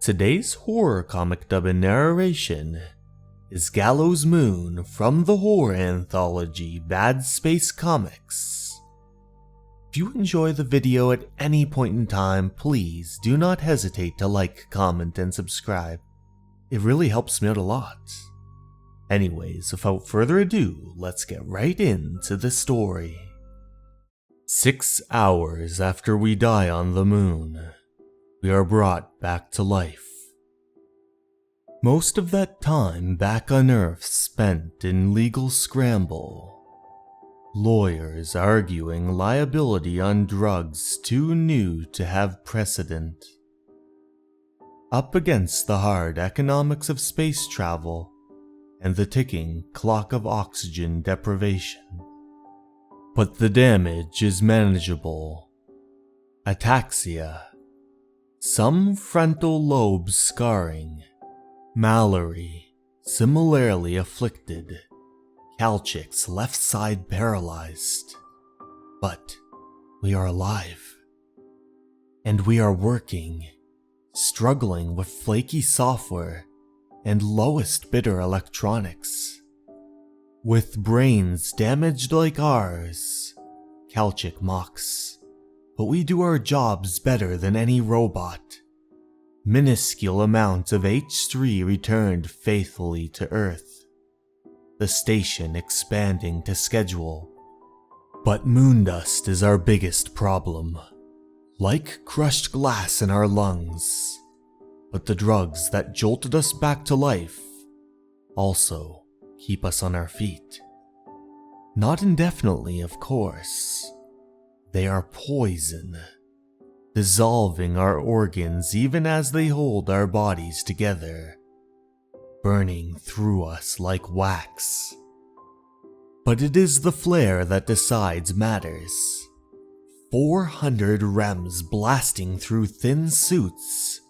Today's horror comic dub and narration is Gallows Moon from the horror anthology Bad Space Comics. If you enjoy the video at any point in time, please do not hesitate to like, comment, and subscribe. It really helps me out a lot. Anyways, without further ado, let's get right into the story. 6 hours after we die on the moon, we are brought back to life. Most of that time back on Earth spent in legal scramble. Lawyers arguing liability on drugs too new to have precedent. Up against the hard economics of space travel and the ticking clock of oxygen deprivation. But the damage is manageable. Ataxia, some frontal lobes scarring, Mallory similarly afflicted, Kalchik's left side paralyzed. But we are alive. And we are working, struggling with flaky software and lowest bidder electronics. With brains damaged like ours, Kalchik mocks, but we do our jobs better than any robot. Minuscule amounts of H3 returned faithfully to Earth, the station expanding to schedule. But moon dust is our biggest problem, like crushed glass in our lungs. But the drugs that jolted us back to life also keep us on our feet. Not indefinitely, of course. They are poison, dissolving our organs even as they hold our bodies together, burning through us like wax. But it is the flare that decides matters. 400 REMs blasting through thin suits.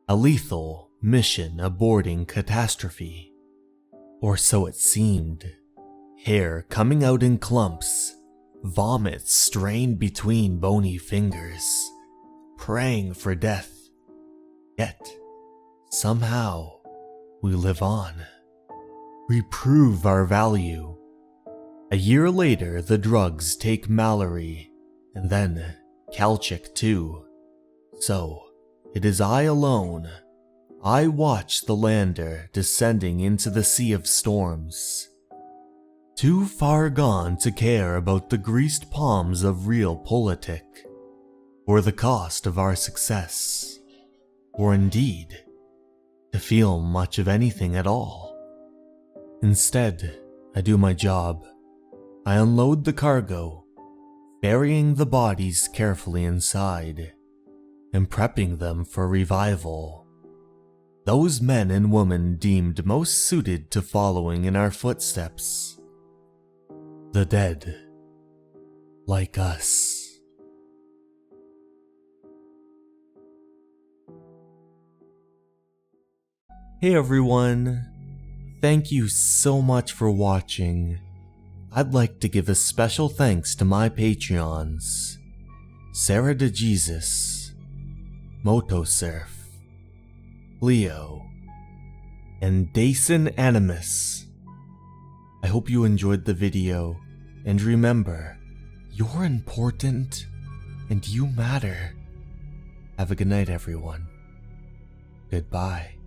A lethal mission aborting catastrophe. Or so it seemed. Hair coming out in clumps, vomit strained between bony fingers, praying for death. Yet, somehow, we live on. We prove our value. A year later, the drugs take Mallory, and then Kalchik too. So, it is I alone. I watch the lander descending into the sea of storms. Too far gone to care about the greased palms of realpolitik, or the cost of our success, or indeed, to feel much of anything at all. Instead, I do my job. I unload the cargo, burying the bodies carefully inside, and prepping them for revival. Those men and women deemed most suited to following in our footsteps. The dead, like us. Hey everyone, thank you so much for watching. I'd like to give a special thanks to my Patreons, Sarah DeJesus, Motosurf, Leo, and Dason Animus. I hope you enjoyed the video, and remember, you're important, and you matter. Have a good night, everyone. Goodbye.